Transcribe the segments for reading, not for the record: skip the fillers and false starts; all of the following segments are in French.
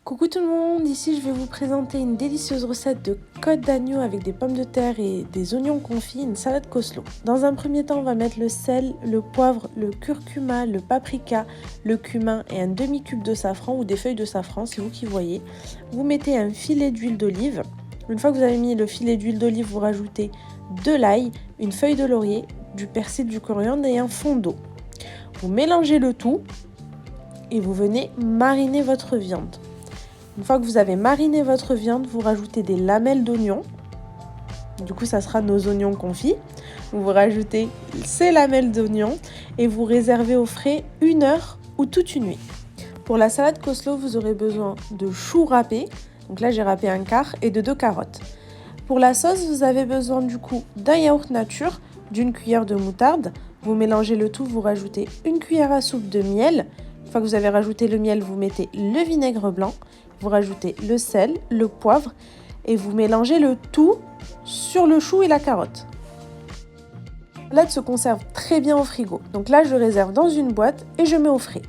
Coucou tout le monde, ici je vais vous présenter une délicieuse recette de côte d'agneau avec des pommes de terre et des oignons confits, une salade Coslo. Dans un premier temps, on va mettre le sel, le poivre, le curcuma, le paprika, le cumin et un demi-cube de safran ou des feuilles de safran, c'est vous qui voyez. Vous mettez un filet d'huile d'olive. Une fois que vous avez mis le filet d'huile d'olive, vous rajoutez de l'ail, une feuille de laurier, du persil, du coriandre et un fond d'eau. Vous mélangez le tout et vous venez mariner votre viande. Une fois que vous avez mariné votre viande, vous rajoutez des lamelles d'oignon. Du coup, ça sera nos oignons confits. Vous rajoutez ces lamelles d'oignon et vous réservez au frais 1 heure ou toute une nuit. Pour la salade Coslo, vous aurez besoin de choux râpés. Donc là, j'ai râpé un quart et de 2 carottes. Pour la sauce, vous avez besoin du coup d'un yaourt nature, d'une cuillère de moutarde. Vous mélangez le tout, vous rajoutez 1 cuillère à soupe de miel. Une fois que vous avez rajouté le miel, vous mettez le vinaigre blanc. Vous rajoutez le sel, le poivre et vous mélangez le tout sur le chou et la carotte. La salade se conserve très bien au frigo. Donc là, je réserve dans une boîte et je mets au frais.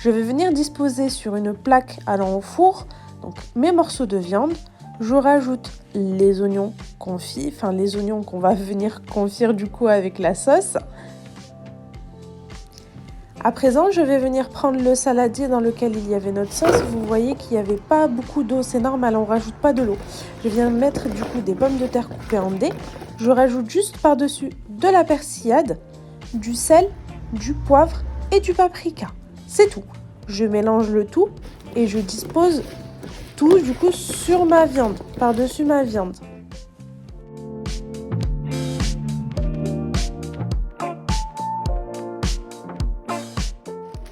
Je vais venir disposer sur une plaque allant au four donc mes morceaux de viande. Je rajoute les oignons confits, enfin les oignons qu'on va venir confire du coup avec la sauce. À présent, je vais venir prendre le saladier dans lequel il y avait notre sauce. Vous voyez qu'il n'y avait pas beaucoup d'eau, c'est normal, on ne rajoute pas de l'eau. Je viens mettre du coup des pommes de terre coupées en dés. Je rajoute juste par-dessus de la persillade, du sel, du poivre et du paprika. C'est tout. Je mélange le tout et je dispose tout du coup sur ma viande, par-dessus ma viande.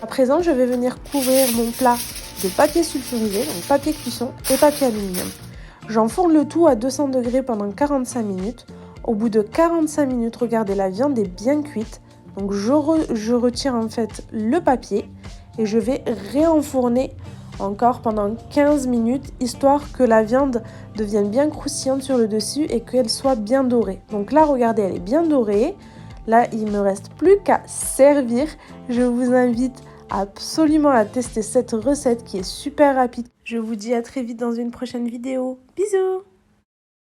À présent, je vais venir couvrir mon plat de papier sulfurisé, donc papier cuisson et papier aluminium. J'enfourne le tout à 200 degrés pendant 45 minutes. Au bout de 45 minutes, regardez, la viande est bien cuite. Donc je retire en fait le papier et je vais réenfourner encore pendant 15 minutes, histoire que la viande devienne bien croustillante sur le dessus et qu'elle soit bien dorée. Donc là, regardez, elle est bien dorée. Là, il ne me reste plus qu'à servir. Je vous invite absolument à tester cette recette qui est super rapide. Je vous dis à très vite dans une prochaine vidéo. Bisous!